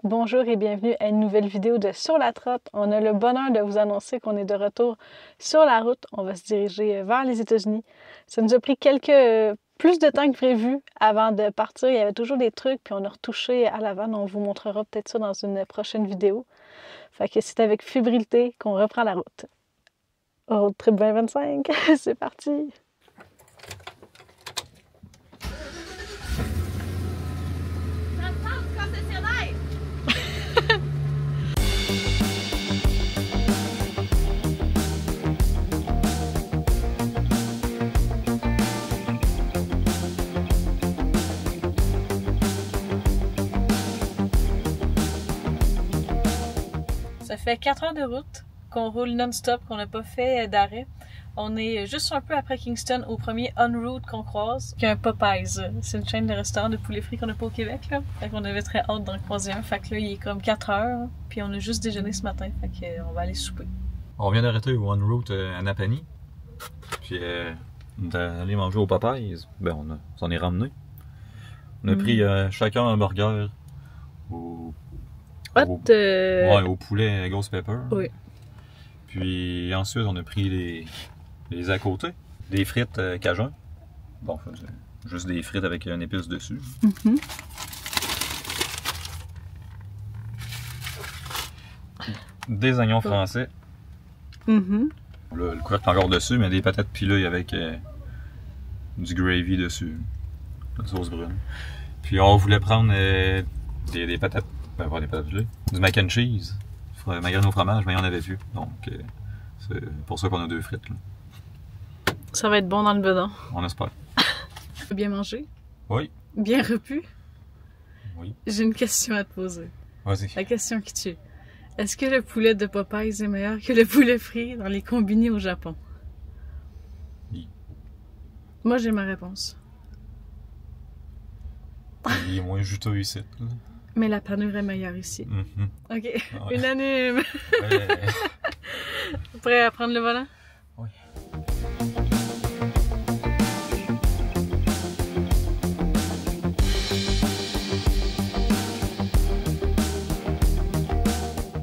Bonjour et bienvenue à une nouvelle vidéo de Sur la Trotte. On a le bonheur de vous annoncer qu'on est de retour sur la route. On va se diriger vers les États-Unis. Ça nous a pris plus de temps que prévu avant de partir. Il y avait toujours des trucs, puis on a retouché à l'avant. On vous montrera peut-être ça dans une prochaine vidéo. Fait que c'est avec fébrilité qu'on reprend la route. Road Trip 2025, c'est parti! Ça fait 4 heures de route qu'on roule non-stop, qu'on n'a pas fait d'arrêt. On est juste un peu après Kingston, au premier on-route qu'on croise, qui est un Popeyes. C'est une chaîne de restaurants de poulet frit qu'on n'a pas au Québec, là. Fait qu'on avait très hâte d'en croiser un. Fait que là, il est comme 4 heures, puis on a juste déjeuné ce matin. Fait qu'on va aller souper. On vient d'arrêter au on-route à Napanee. Puis on est allé manger au Popeyes. Ben, on s'en est ramené. On a pris chacun un burger au poulet Ghost Pepper. Oui. Puis ensuite, on a pris les à côté. Des frites cajun. Bon, juste des frites avec une épice dessus. Des oignons français. Le couvercle encore dessus, mais des patates pilées avec du gravy dessus. La sauce brune. Puis on voulait prendre des patates. Ben, pas des patates pilées. Du mac and cheese. Margarine au fromage, mais il n'y en avait plus. Donc, c'est pour ça qu'on a 2 frites. Là. Ça va être bon dans le bedon. On espère. Bien mangé? Oui. Bien repu? Oui. J'ai une question à te poser. Vas-y. La question qui tue. Est-ce que le poulet de Popeyes est meilleur que le poulet frit dans les combini au Japon? Oui. Moi, j'ai ma réponse. Il est moins juteux ici. Là. Mais la panure est meilleure ici. Ok, ouais. Unanime. Ouais. Prêt à prendre le volant? Oui.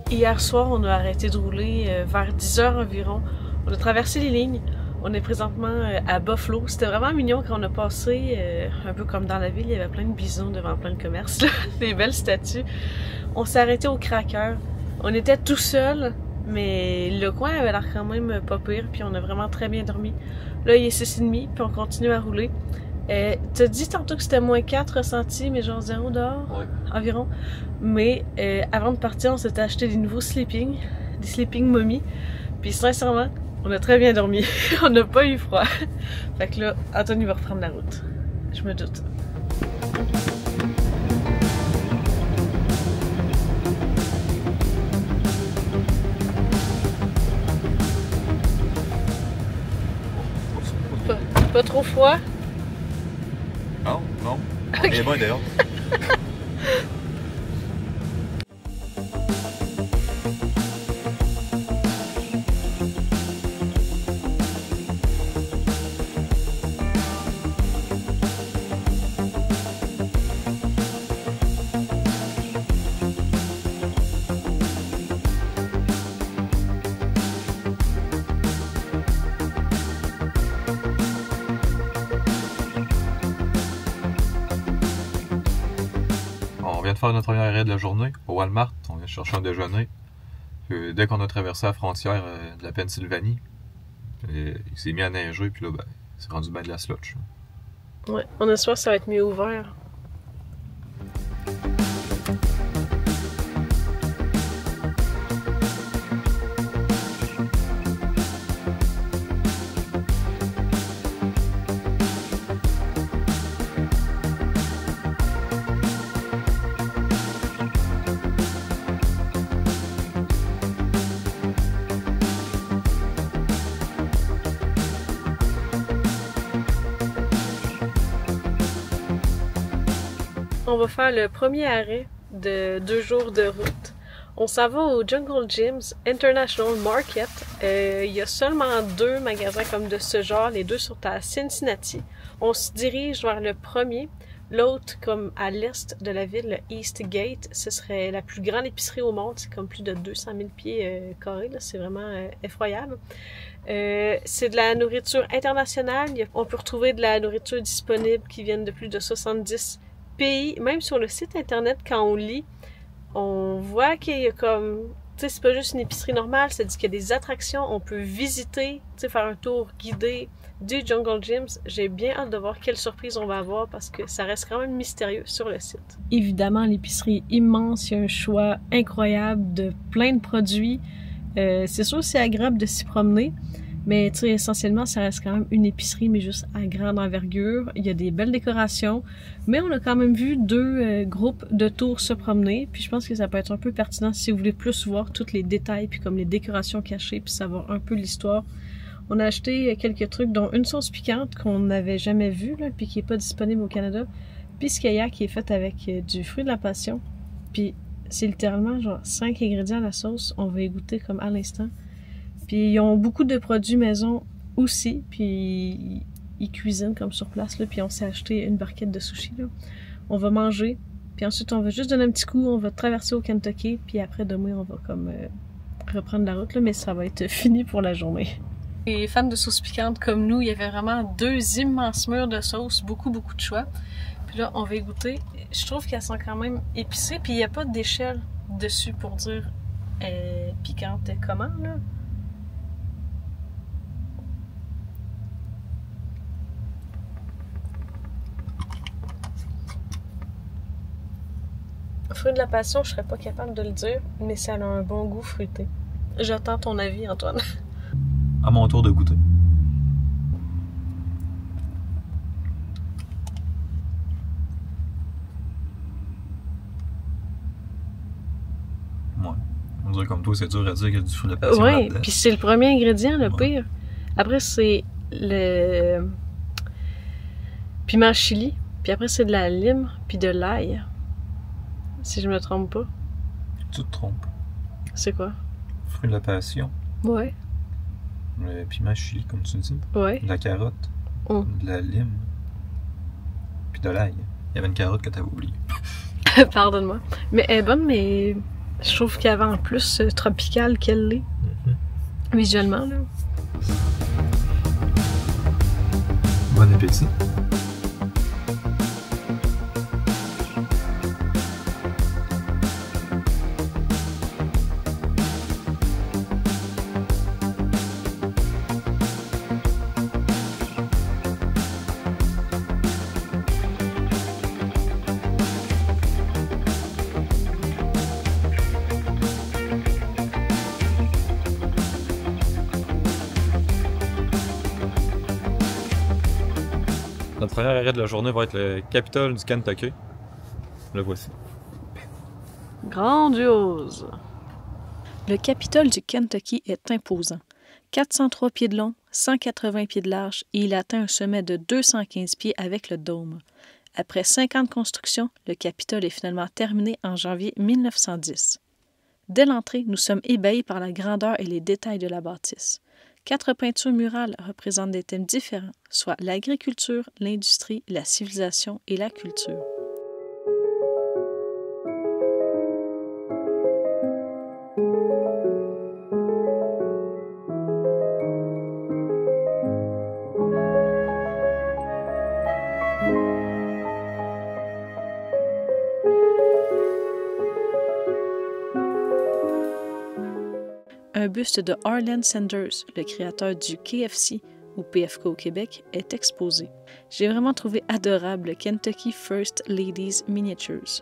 Hier soir, on a arrêté de rouler vers 10 h environ. On a traversé les lignes. On est présentement à Buffalo. C'était vraiment mignon quand on a passé, un peu comme dans la ville, il y avait plein de bisons devant plein de commerces, là. Des belles statues. On s'est arrêté au Cracker. On était tout seul, mais le coin avait l'air quand même pas pire, puis on a vraiment très bien dormi. Là, il est 6h30, puis on continue à rouler. T'as dit tantôt que c'était moins 4 ressenti, mais genre 0 dehors, environ. Mais avant de partir, on s'était acheté des nouveaux sleeping, des sleeping mommy. Puis sincèrement, on a très bien dormi. On n'a pas eu froid. Fait que là, Anthony va reprendre la route. Je me doute. Pas trop froid? Non, non. On est bien dehors. On vient de faire notre premier arrêt de la journée au Walmart. On vient chercher un déjeuner. Dès qu'on a traversé la frontière de la Pennsylvanie, il s'est mis à neiger, puis là, ben, c'est rendu bien de la slotch. Ouais, on espère que ça va être mieux ouvert. On va faire le premier arrêt de 2 jours de route. On s'en va au Jungle Gyms International Market. Il y a seulement 2 magasins comme de ce genre. Les 2 sont à Cincinnati. On se dirige vers le premier. L'autre, comme à l'est de la ville, le East Gate, ce serait la plus grande épicerie au monde. C'est comme plus de 200 000 pieds carrés. C'est vraiment effroyable. C'est de la nourriture internationale. On peut retrouver de la nourriture disponible qui viennent de plus de 70 pays. Même sur le site internet, quand on lit, on voit qu'il y a comme... Tu sais, c'est pas juste une épicerie normale, ça dit qu'il y a des attractions, on peut visiter, tu sais, faire un tour guidé du Jungle Gyms. J'ai bien hâte de voir quelle surprise on va avoir parce que ça reste quand même mystérieux sur le site. Évidemment, l'épicerie est immense, il y a un choix incroyable de plein de produits. C'est sûr c'est agréable de s'y promener, mais tu sais, essentiellement, ça reste quand même une épicerie, mais juste à grande envergure. Il y a des belles décorations, mais on a quand même vu deux groupes de tours se promener, puis je pense que ça peut être un peu pertinent si vous voulez plus voir tous les détails, puis comme les décorations cachées, puis savoir un peu l'histoire. On a acheté quelques trucs, dont une sauce piquante qu'on n'avait jamais vue, là, puis qui est pas disponible au Canada, puis Skaya qui est faite avec du fruit de la passion, puis c'est littéralement genre 5 ingrédients à la sauce, on va y goûter comme à l'instant. Puis ils ont beaucoup de produits maison aussi, puis ils cuisinent comme sur place, là, puis on s'est acheté une barquette de sushi, là. On va manger, puis ensuite on va juste donner un petit coup, on va traverser au Kentucky, puis après demain on va comme reprendre la route, là, mais ça va être fini pour la journée. Les fans de sauce piquante comme nous, il y avait vraiment 2 immenses murs de sauce, beaucoup de choix. Puis là, on va y goûter. Je trouve qu'elles sont quand même épicées, puis il n'y a pas d'échelle dessus pour dire piquante comment, là. Fruit de la passion, je serais pas capable de le dire, mais ça a un bon goût fruité. J'attends ton avis, Antoine. À mon tour de goûter. Ouais. On dirait comme toi, c'est dur à dire qu'il y a du fruit de passion ouais, là-dedans. puis c'est le premier ingrédient, le Ouais. pire. Après, c'est le piment chili, puis après, c'est de la lime, puis de l'ail. Si je me trompe pas. Tu te trompes. C'est quoi? Fruit de la passion, Ouais, le piment chili, comme tu dis, ouais. de la carotte, de la lime, puis de l'ail. Il y avait une carotte que t'avais oubliée. Pardonne-moi. Mais elle est bonne, mais je trouve qu'elle avait en plus tropicale qu'elle l'est. Visuellement, là. Bon appétit. Notre premier arrêt de la journée va être le Capitole du Kentucky. Le voici. Grandiose! Le Capitole du Kentucky est imposant. 403 pieds de long, 180 pieds de large et il atteint un sommet de 215 pieds avec le dôme. Après 5 ans de construction, le Capitole est finalement terminé en janvier 1910. Dès l'entrée, nous sommes ébahis par la grandeur et les détails de la bâtisse. 4 peintures murales représentent des thèmes différents, soit l'agriculture, l'industrie, la civilisation et la culture. Un buste de Harlan Sanders, le créateur du KFC ou PFK au Québec, est exposé. J'ai vraiment trouvé adorable le Kentucky First Ladies Miniatures.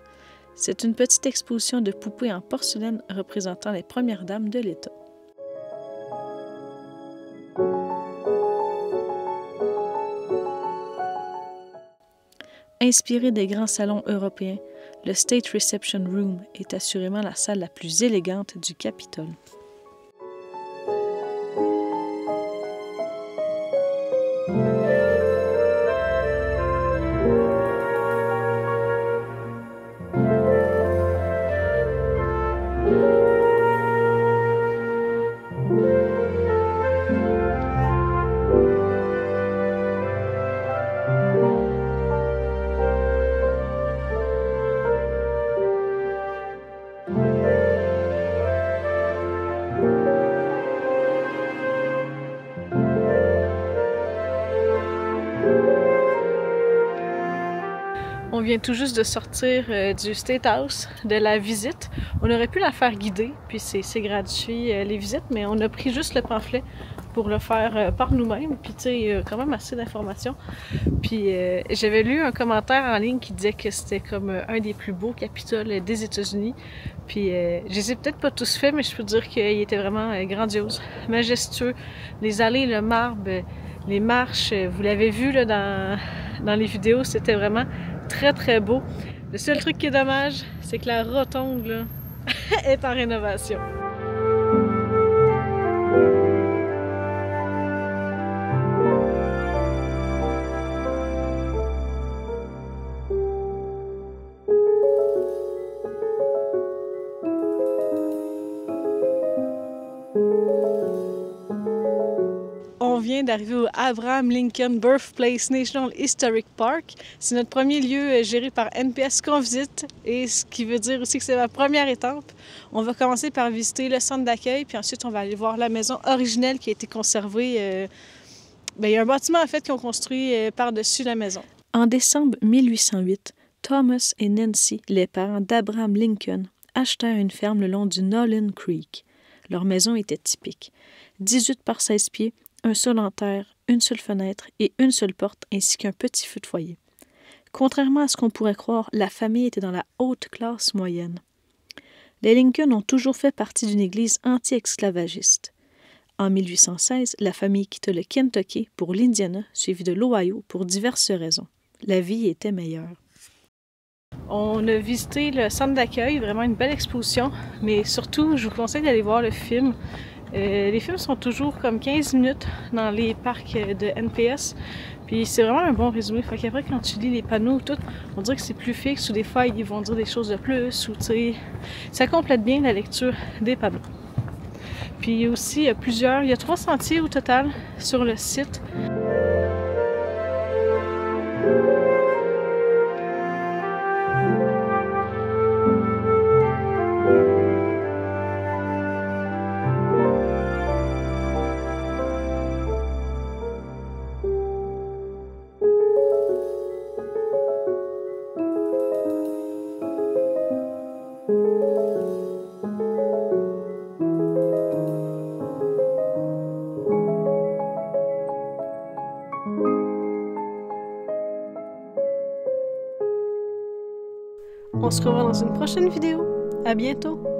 C'est une petite exposition de poupées en porcelaine représentant les premières dames de l'État. Inspiré des grands salons européens, le State Reception Room est assurément la salle la plus élégante du Capitole. On vient tout juste de sortir du State House, de la visite. On aurait pu la faire guider, puis c'est gratuit les visites, mais on a pris juste le pamphlet pour le faire par nous-mêmes. Puis tu sais, il y a quand même assez d'informations. Puis j'avais lu un commentaire en ligne qui disait que c'était comme un des plus beaux capitoles des États-Unis. Puis je les ai peut-être pas tous faits, mais je peux dire qu'il était vraiment grandiose, majestueux. Les allées, le marbre, les marches, vous l'avez vu là, dans les vidéos, c'était vraiment très très beau. Le seul truc qui est dommage, c'est que la rotonde là, est en rénovation. On vient d'arriver au Abraham Lincoln Birthplace National Historic Park. C'est notre premier lieu géré par NPS qu'on visite, et ce qui veut dire aussi que c'est la première étape. On va commencer par visiter le centre d'accueil, puis ensuite on va aller voir la maison originelle qui a été conservée. Il y a un bâtiment en fait qu'ils ont construit par-dessus la maison. En décembre 1808, Thomas et Nancy, les parents d'Abraham Lincoln, achetèrent une ferme le long du Nolan Creek. Leur maison était typique. 18 par 16 pieds, un sol en terre, une seule fenêtre et une seule porte, ainsi qu'un petit feu de foyer. Contrairement à ce qu'on pourrait croire, la famille était dans la haute classe moyenne. Les Lincoln ont toujours fait partie d'une église anti-esclavagiste. En 1816, la famille quitta le Kentucky pour l'Indiana, suivi de l'Ohio pour diverses raisons. La vie était meilleure. On a visité le centre d'accueil, vraiment une belle exposition, mais surtout, je vous conseille d'aller voir le film. Les films sont toujours comme 15 minutes dans les parcs de NPS, puis c'est vraiment un bon résumé. Fait qu'après, quand tu lis les panneaux, tout, on dirait que c'est plus fixe, ou des fois, ils vont dire des choses de plus, ou tu sais, ça complète bien la lecture des panneaux. Puis il y a aussi il y a 3 sentiers au total sur le site. On se revoit dans une prochaine vidéo. À bientôt!